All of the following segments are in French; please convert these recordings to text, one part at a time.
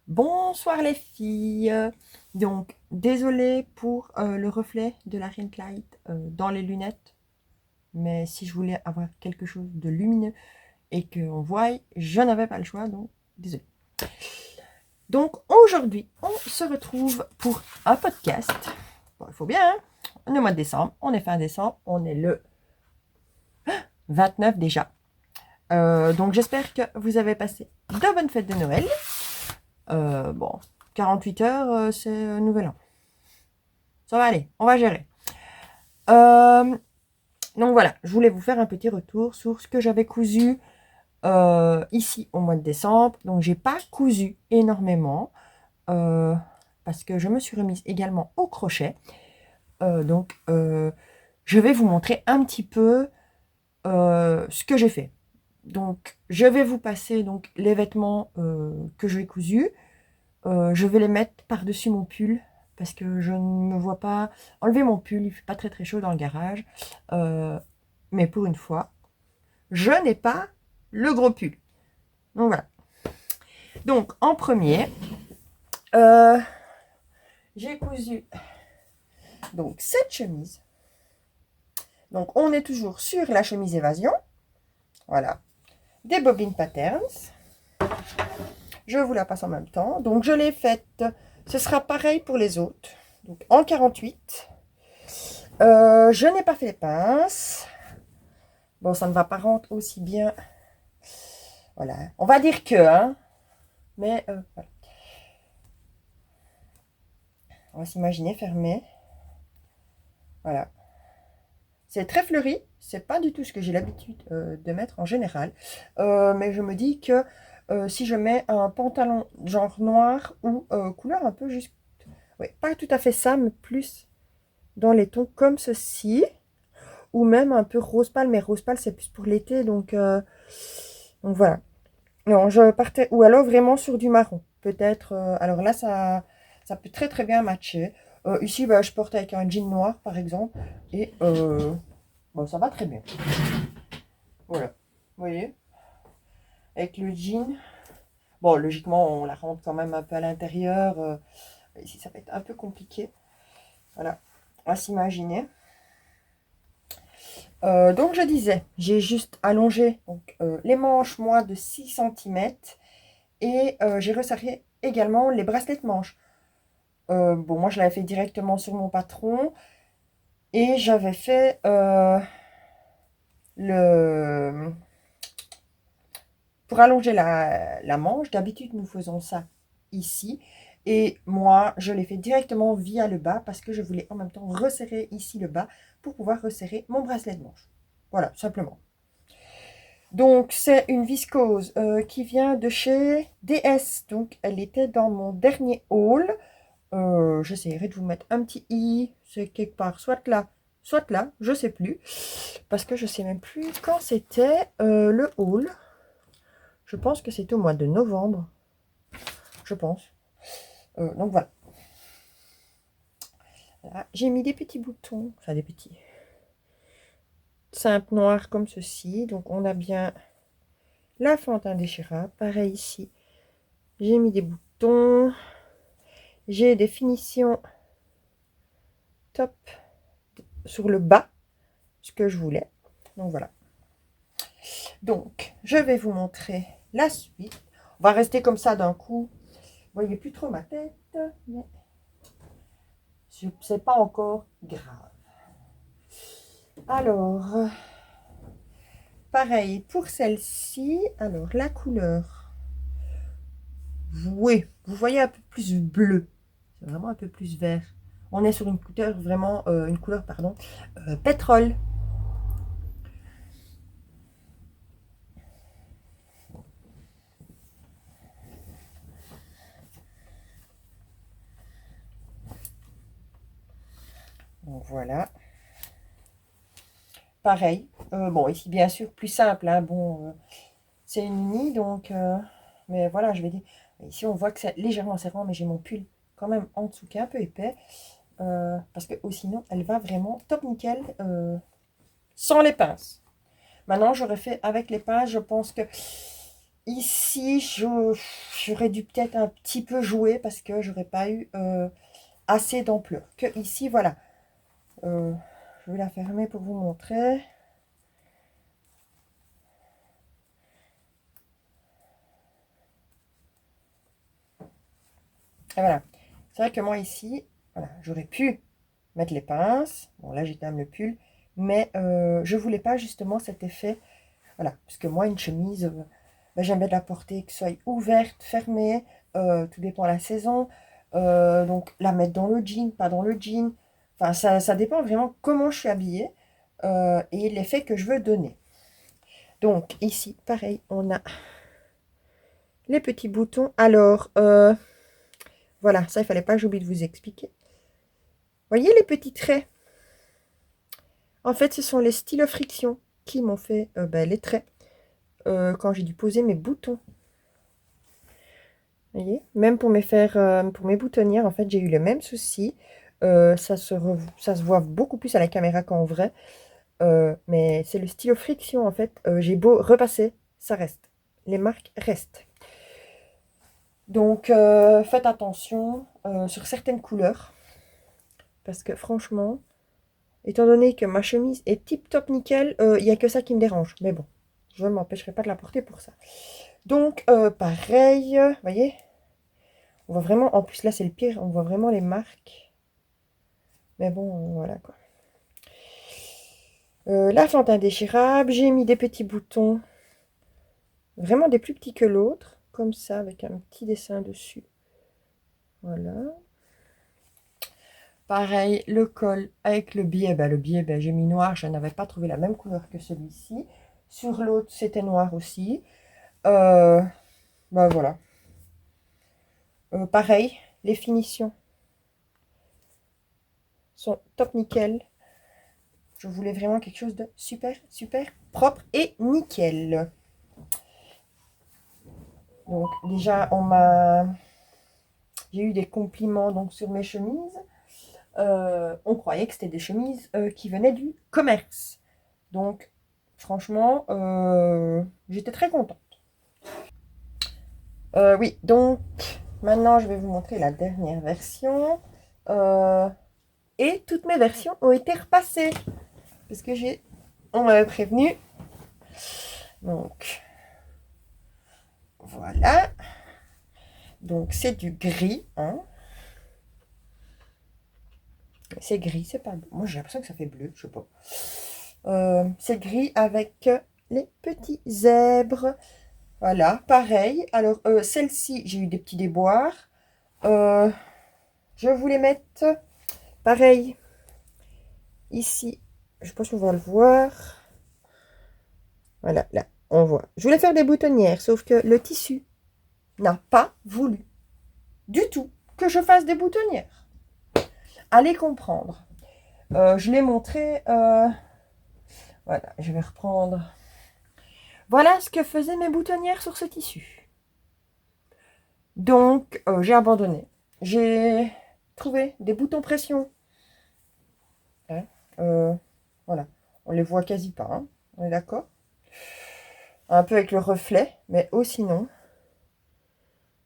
Bonsoir les filles. Donc, désolée pour le reflet de la ring light dans les lunettes. Mais si je voulais avoir quelque chose de lumineux et qu'on voie, je n'avais pas le choix, donc désolée. Donc, aujourd'hui, on se retrouve pour un podcast. Bon, il faut bien, hein? On est au mois de décembre, on est fin décembre, on est le 29 déjà. Donc, j'espère que vous avez passé de bonnes fêtes de Noël. Bon, 48 heures, c'est nouvel an. Ça va aller, on va gérer. Euh, donc voilà, je voulais vous faire un petit retour sur ce que j'avais cousu ici au mois de décembre. Donc j'ai pas cousu énormément euh, parce que je me suis remise également au crochet. Je vais vous montrer un petit peu ce que j'ai fait. Donc je vais vous passer donc les vêtements que j'ai cousus. Je vais les mettre par-dessus mon pull parce que je ne me vois pas enlever mon pull. Il fait pas très très chaud dans le garage. Mais pour une fois, je n'ai pas le gros pull. Donc voilà. Donc en premier, euh, j'ai cousu donc cette chemise. Donc on est toujours sur la chemise évasion. Voilà. Des bobines patterns. Je vous la passe en même temps. Donc je l'ai faite. Ce sera pareil pour les autres. Donc en 48. Je n'ai pas fait les pinces. Bon, ça ne va pas rentrer aussi bien. Voilà. On va dire que, hein. Mais voilà. On va s'imaginer fermé. Voilà. C'est très fleuri. C'est pas du tout ce que j'ai l'habitude de mettre en général. Mais je me dis que si je mets un pantalon genre noir ou couleur un peu juste... Oui, pas tout à fait ça, mais plus dans les tons comme ceci. Ou même un peu rose pâle. Mais rose pâle, c'est plus pour l'été. Donc voilà. Non, je partais... Ou alors vraiment sur du marron. Peut-être... alors là, ça peut très très bien matcher. Ici, bah, je porte avec un jean noir, par exemple. Et bon, ça va très bien. Voilà. Vous voyez? Avec le jean. Bon, logiquement, on la rentre quand même un peu à l'intérieur. Ici, ça va être un peu compliqué. Voilà. On va s'imaginer. Donc, je disais, j'ai juste allongé donc, les manches, moi, de 6 centimètres. Et j'ai resserré également les bracelets de manches. Bon, moi, je l'avais fait directement sur mon patron. Et j'avais fait le... Pour allonger la manche, d'habitude, nous faisons ça ici. Et moi, je l'ai fait directement via le bas parce que je voulais en même temps resserrer ici le bas pour pouvoir resserrer mon bracelet de manche. Voilà, simplement. Donc, c'est une viscose qui vient de chez DS. Donc, elle était dans mon dernier haul. J'essaierai de vous mettre un petit i. C'est quelque part, soit là, je sais plus. Parce que je sais même plus quand c'était le haul. Je pense que c'était au mois de novembre. Je pense. Donc voilà. Voilà. J'ai mis des petits boutons. Enfin, des petits. Simples noirs comme ceci. Donc on a bien la fente indéchirable. Pareil ici. J'ai mis des boutons. J'ai des finitions top sur le bas. Ce que je voulais. Donc voilà. Donc, je vais vous montrer la suite. On va rester comme ça d'un coup. Vous voyez plus trop ma tête, mais c'est pas encore grave. Alors, pareil pour celle-ci. Alors, la couleur. Oui, vous voyez un peu plus bleu. C'est vraiment un peu plus vert. On est sur une couleur vraiment, pardon, pétrole. Donc voilà. Pareil. Bon, ici, bien sûr, plus simple. Hein. Bon, c'est une uni, donc... mais voilà, je vais dire... Ici, on voit que c'est légèrement serrant, mais j'ai mon pull quand même en dessous qui est un peu épais. Parce que sinon, elle va vraiment top nickel sans les pinces. Maintenant, j'aurais fait avec les pinces. Je pense que ici, j'aurais dû peut-être un petit peu jouer parce que j'aurais pas eu assez d'ampleur. Que ici, voilà. Je vais la fermer pour vous montrer. Et voilà. C'est vrai que moi ici, voilà, j'aurais pu mettre les pinces. Bon, là, j'ai quand même le pull. Mais je voulais pas justement cet effet. Voilà. Parce que moi, une chemise, ben, j'aime bien la porter, que ce soit ouverte, fermée. Tout dépend de la saison. Donc, la mettre dans le jean, pas dans le jean. Enfin, ça dépend vraiment comment je suis habillée. Et l'effet que je veux donner. Donc, ici, pareil, on a les petits boutons. Alors, voilà, ça, il fallait pas que j'oublie de vous expliquer. Voyez les petits traits? En fait, ce sont les stylos friction qui m'ont fait ben, les traits quand j'ai dû poser mes boutons. Voyez? Même pour pour mes boutonnières, en fait, j'ai eu le même souci. Ça se voit beaucoup plus à la caméra qu'en vrai. Mais c'est le stylo friction, en fait. J'ai beau repasser, ça reste. Les marques restent. Donc, faites attention sur certaines couleurs. Parce que franchement, étant donné que ma chemise est tip-top nickel, il n'y a que ça qui me dérange. Mais bon, je ne m'empêcherai pas de la porter pour ça. Donc, pareil, vous voyez, on voit vraiment, en plus là c'est le pire, on voit vraiment les marques. Mais bon, voilà quoi. La fente indéchirable, j'ai mis des petits boutons, vraiment des plus petits que l'autre, comme ça, avec un petit dessin dessus. Voilà. Pareil, le col avec le biais, le biais, j'ai mis noir, je n'avais pas trouvé la même couleur que celui-ci. Sur l'autre, c'était noir aussi. Voilà. Pareil, les finitions sont top nickel. Je voulais vraiment quelque chose de super, super propre et nickel. Donc déjà, j'ai eu des compliments donc, sur mes chemises. On croyait que c'était des chemises qui venaient du commerce. Donc, franchement, j'étais très contente. Oui, donc, maintenant, je vais vous montrer la dernière version. Et toutes mes versions ont été repassées. Parce que on m'avait prévenu. Donc, voilà. Donc, c'est du gris. Hein. C'est gris, c'est pas bleu. Moi, j'ai l'impression que ça fait bleu, je sais pas. C'est gris avec les petits zèbres. Voilà, pareil. Alors, celle-ci, j'ai eu des petits déboires. Je voulais mettre, pareil, ici. Je pense qu'on va le voir. Voilà, là, on voit. Je voulais faire des boutonnières, sauf que le tissu n'a pas voulu du tout que je fasse des boutonnières. Allez comprendre. Je l'ai montré. Voilà, je vais reprendre. Voilà ce que faisaient mes boutonnières sur ce tissu. Donc, j'ai abandonné. J'ai trouvé des boutons pression. Hein, voilà, on les voit quasi pas. Hein, on est d'accord? Un peu avec le reflet, mais aussi non.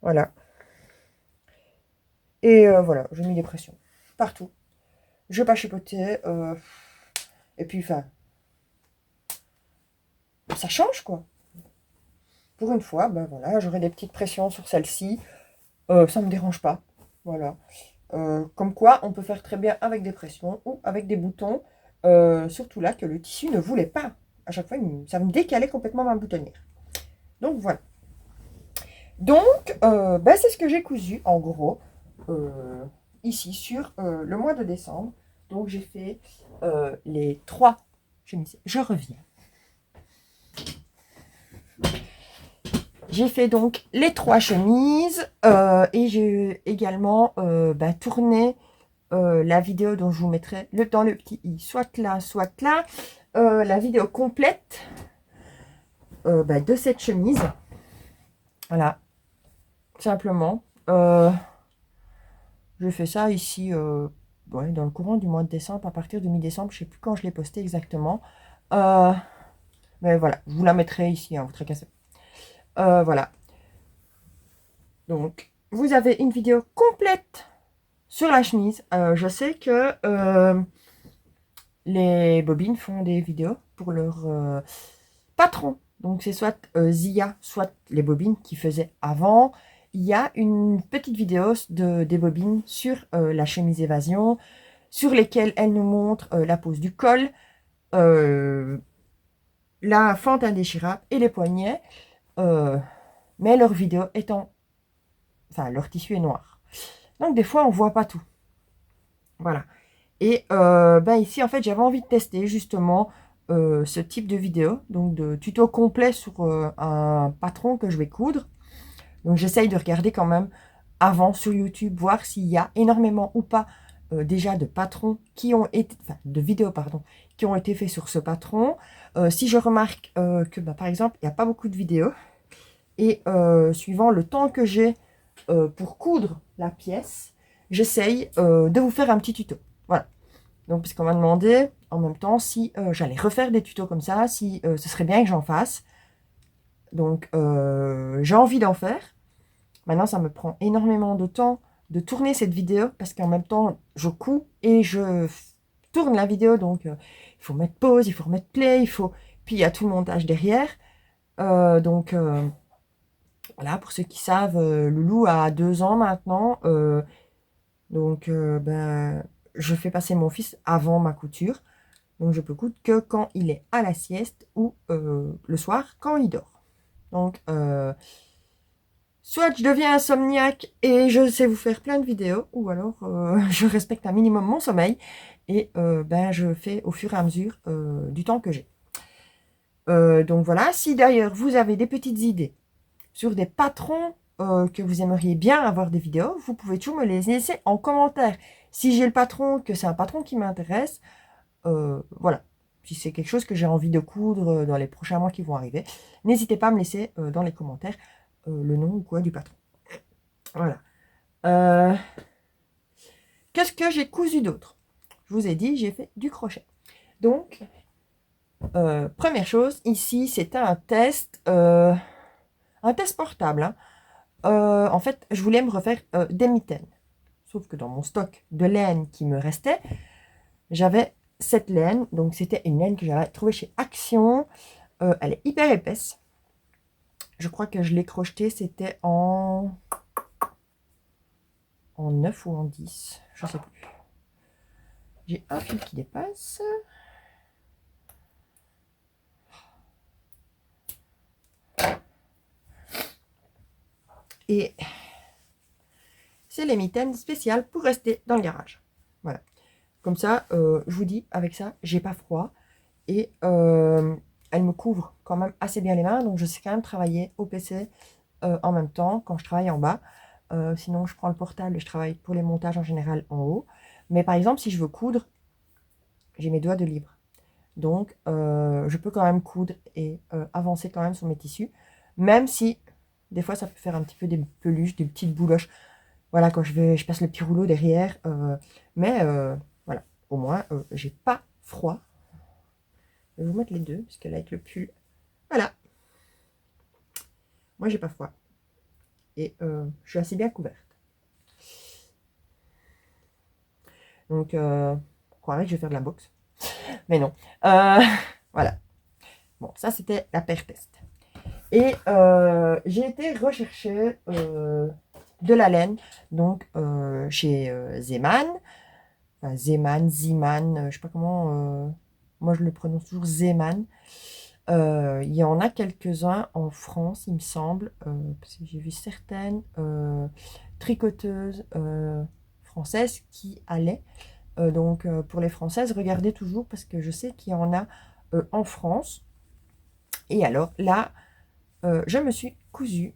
Voilà. Et voilà, j'ai mis des pressions partout. Je vais pas chipoter. Et puis, enfin, ça change, quoi. Pour une fois, ben voilà, j'aurai des petites pressions sur celle-ci. Ça ne me dérange pas. Voilà. Comme quoi, on peut faire très bien avec des pressions ou avec des boutons. Surtout là, que le tissu ne voulait pas. À chaque fois, ça me décalait complètement ma boutonnière. Donc, voilà. Donc, ben, c'est ce que j'ai cousu, en gros, ici, sur le mois de décembre. Donc, j'ai fait les 3 chemises. Je reviens. J'ai fait donc les 3 chemises et j'ai également tourné la vidéo dont je vous mettrai dans le petit i, soit là, la vidéo complète de cette chemise. Voilà, simplement. Je fais ça ici dans le courant du mois de décembre, à partir de mi-décembre, je ne sais plus quand je l'ai posté exactement. Mais voilà, je vous la mettrai ici, hein, vous tracassez. Voilà. Donc, vous avez une vidéo complète sur la chemise. Je sais que les bobines font des vidéos pour leur patron. Donc, c'est soit Zia, soit les bobines qui faisaient avant. Il y a une petite vidéo des bobines sur la chemise évasion, sur lesquelles elles nous montrent la pose du col, la fente indéchirable et les poignets. Mais leur vidéo étant... Enfin, leur tissu est noir. Donc, des fois, on voit pas tout. Voilà. Et ben ici, en fait, j'avais envie de tester justement ce type de vidéo. Donc, de tuto complet sur un patron que je vais coudre. Donc, j'essaye de regarder quand même avant sur YouTube, voir s'il y a énormément ou pas déjà de patrons qui ont été... Enfin, de vidéos, pardon, qui ont été faits sur ce patron. Si je remarque que, bah, par exemple, il n'y a pas beaucoup de vidéos. Et suivant le temps que j'ai pour coudre la pièce, j'essaye de vous faire un petit tuto. Voilà. Donc, puisqu'on m'a demandé en même temps si j'allais refaire des tutos comme ça, si ce serait bien que j'en fasse. Donc, j'ai envie d'en faire. Maintenant, ça me prend énormément de temps de tourner cette vidéo parce qu'en même temps, je couds et je tourne la vidéo. Donc, il faut mettre pause, il faut remettre play, il faut... Puis, il y a tout le montage derrière. Donc, voilà, pour ceux qui savent, Loulou a 2 ans maintenant. Donc, ben, je fais passer mon fils avant ma couture. Donc, je peux coudre que quand il est à la sieste ou le soir quand il dort. Donc, soit je deviens insomniaque et je sais vous faire plein de vidéos, ou alors je respecte un minimum mon sommeil et ben, je fais au fur et à mesure du temps que j'ai. Donc voilà, si d'ailleurs vous avez des petites idées sur des patrons que vous aimeriez bien avoir des vidéos, vous pouvez toujours me les laisser en commentaire. Si j'ai le patron, que c'est un patron qui m'intéresse, voilà. Si c'est quelque chose que j'ai envie de coudre dans les prochains mois qui vont arriver, n'hésitez pas à me laisser dans les commentaires le nom ou quoi du patron. Voilà. Qu'est-ce que j'ai cousu d'autre? Je vous ai dit, j'ai fait du crochet. Donc, première chose, ici, c'était un test portable. Hein. En fait, je voulais me refaire des mitaines. Sauf que dans mon stock de laine qui me restait, j'avais cette laine. Donc, c'était une laine que j'avais trouvée chez Action. Elle est hyper épaisse. Je crois que je l'ai crochetée, c'était en 9 ou en 10. Je ne sais plus. J'ai un fil qui dépasse. Et c'est les mitaines spéciales pour rester dans le garage. Voilà. Comme ça, je vous dis, avec ça, j'ai pas froid. Et elle me couvre quand même assez bien les mains. Donc, je sais quand même travailler au PC en même temps quand je travaille en bas. Sinon, je prends le portable et je travaille pour les montages en général en haut. Mais par exemple, si je veux coudre, j'ai mes doigts de libre. Donc, je peux quand même coudre et avancer quand même sur mes tissus. Même si, des fois, ça peut faire un petit peu des peluches, des petites bouloches. Voilà, quand je passe le petit rouleau derrière. Mais voilà, au moins, j'ai pas froid. Je vais vous mettre les deux, parce que là, avec le pull, voilà. Moi, j'ai pas froid. Et je suis assez bien couverte. Donc, on croirait que je vais faire de la boxe. Mais non. Voilà. Bon, ça, c'était la paire test. Et j'ai été rechercher de la laine, donc chez Zeman. Enfin, Zeman, Ziman, je sais pas comment... moi, je le prononce toujours Zeman. Il y en a quelques-uns en France, il me semble, parce que j'ai vu certaines tricoteuses françaises qui allaient. Donc, pour les françaises, regardez toujours, parce que je sais qu'il y en a en France. Et alors, là, je me suis cousu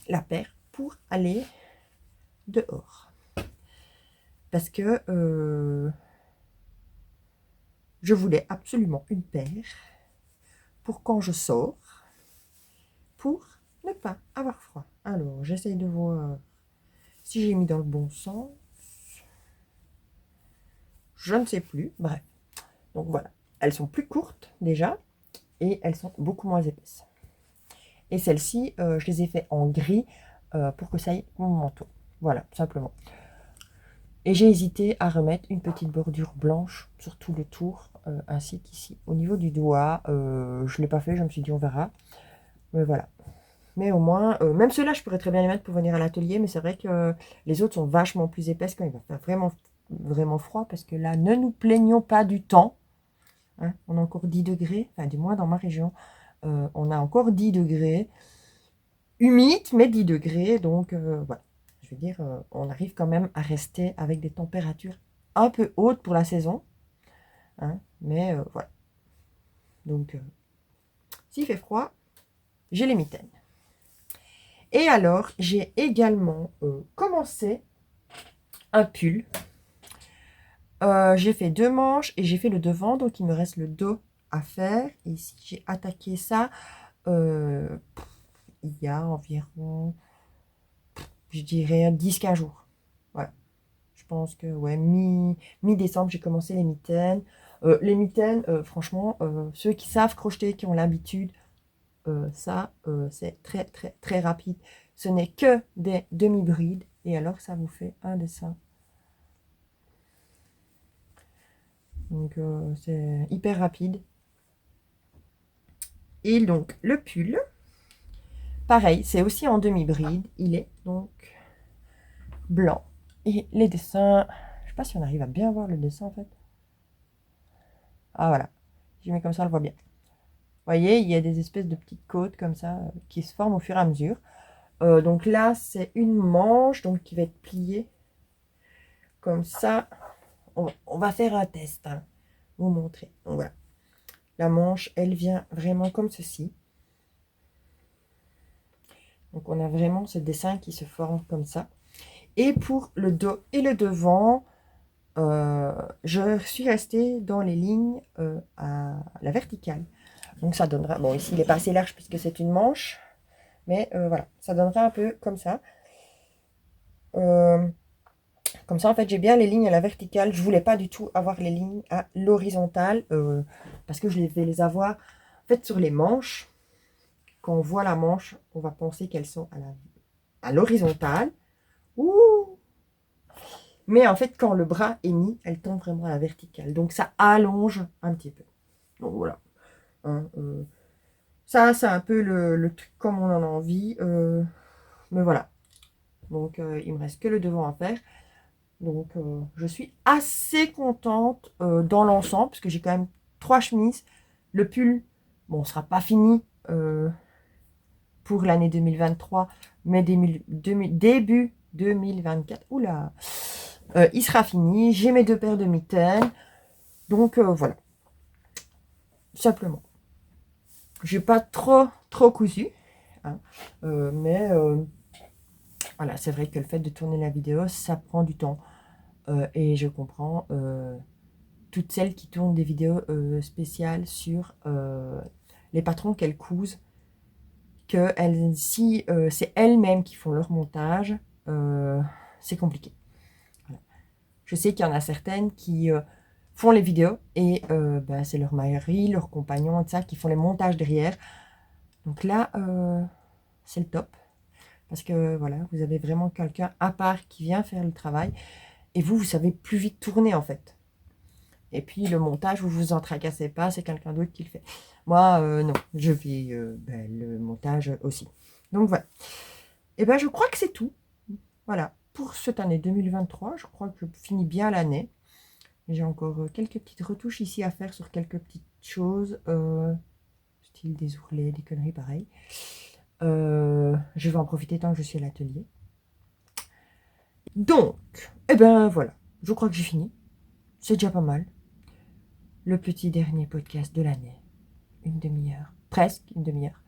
la paire pour aller dehors. Parce que je voulais absolument une paire pour quand je sors, pour ne pas avoir froid. Alors, j'essaye de voir si j'ai mis dans le bon sens. Je ne sais plus. Bref. Donc voilà. Elles sont plus courtes déjà et elles sont beaucoup moins épaisses. Et celles-ci, je les ai fait en gris pour que ça aille mon manteau. Voilà, tout simplement. Et j'ai hésité à remettre une petite bordure blanche sur tout le tour, ainsi qu'ici. Au niveau du doigt, je ne l'ai pas fait, je me suis dit on verra. Mais voilà. Mais au moins, même ceux-là, je pourrais très bien les mettre pour venir à l'atelier, mais c'est vrai que les autres sont vachement plus épaisses quand il va faire vraiment, vraiment froid, parce que là, ne nous plaignons pas du temps. Hein, on a encore 10 degrés, enfin du moins dans ma région, on a encore 10 degrés. Humide, mais 10 degrés, donc voilà. Je veux dire, on arrive quand même à rester avec des températures un peu hautes pour la saison. Hein, mais voilà. Donc, s'il fait froid, j'ai les mitaines. Et alors, j'ai également commencé un pull. J'ai fait 2 manches et j'ai fait le devant, donc il me reste le dos à faire. Et ici, j'ai attaqué ça il y a environ, je dirais, 10-15 jours. Voilà. Je pense que, ouais, mi-décembre, j'ai commencé les mitaines. Les mitaines, franchement, ceux qui savent crocheter, qui ont l'habitude, ça, c'est très, très, très rapide. Ce n'est que des demi-brides. Et alors, ça vous fait un dessin. Donc, c'est hyper rapide. Et donc, le pull, pareil, c'est aussi en demi-bride. Il est donc blanc. Et les dessins, je ne sais pas si on arrive à bien voir le dessin, en fait. Ah, voilà. Si je mets comme ça, on le voit bien. Vous voyez, il y a des espèces de petites côtes comme ça qui se forment au fur et à mesure. Donc là, c'est une manche donc qui va être pliée comme ça. On va faire un test, hein, vous montrer. Donc voilà. La manche, elle vient vraiment comme ceci. Donc on a vraiment ce dessin qui se forme comme ça. Et pour le dos et le devant, je suis restée dans les lignes à la verticale. Donc ça donnera, bon ici il n'est pas assez large puisque c'est une manche, mais voilà, ça donnera un peu comme ça. Comme ça en fait j'ai bien les lignes à la verticale. Je voulais pas du tout avoir les lignes à l'horizontale parce que je vais les avoir en fait sur les manches. Quand on voit la manche, on va penser qu'elles sont à l'horizontale. Mais en fait quand le bras est mis, elles tombent vraiment à la verticale. Donc ça allonge un petit peu. Donc voilà. Hein, ça c'est un peu le truc comme on en a envie. Mais voilà. Donc il me reste que le devant à faire. Donc je suis assez contente dans l'ensemble parce que j'ai quand même 3 chemises. Le pull, bon, sera pas fini pour l'année 2023, mais début 2024. Oula, il sera fini. J'ai mes 2 paires de mitaines. Donc voilà, simplement. J'ai pas trop cousu, hein, mais voilà, c'est vrai que le fait de tourner la vidéo, ça prend du temps. Et je comprends toutes celles qui tournent des vidéos spéciales sur les patrons qu'elles cousent, que si c'est elles-mêmes qui font leur montage, c'est compliqué. Voilà. Je sais qu'il y en a certaines qui font les vidéos et bah, c'est leur mari, leur compagnon, et ça, qui font les montages derrière. Donc là, c'est le top. Parce que voilà, vous avez vraiment quelqu'un à part qui vient faire le travail. Et vous savez plus vite tourner en fait. Et puis le montage, vous vous en tracassez pas, c'est quelqu'un d'autre qui le fait. Moi, non, je fais le montage aussi. Donc voilà. Et ben je crois que c'est tout. Voilà, pour cette année 2023, je crois que je finis bien l'année. J'ai encore quelques petites retouches ici à faire sur quelques petites choses, style des ourlets, des conneries pareilles. Je vais en profiter tant que je suis à l'atelier. Donc, et ben voilà, je crois que j'ai fini. C'est déjà pas mal. Le petit dernier podcast de l'année. Une demi-heure. Presque une demi-heure.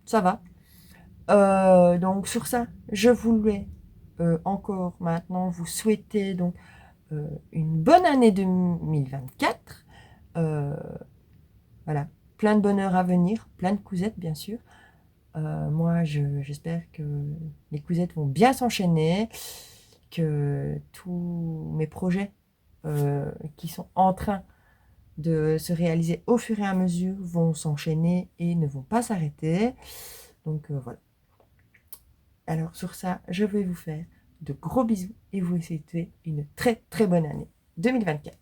Ça va. Donc sur ça, je voulais encore maintenant vous souhaiter donc une bonne année 2024. Voilà. Plein de bonheur à venir. Plein de cousettes, bien sûr. Moi, j'espère que les cousettes vont bien s'enchaîner. Que tous mes projets qui sont en train de se réaliser au fur et à mesure vont s'enchaîner et ne vont pas s'arrêter. Donc voilà. Alors sur ça, je vais vous faire de gros bisous et vous souhaiter une très très bonne année 2024.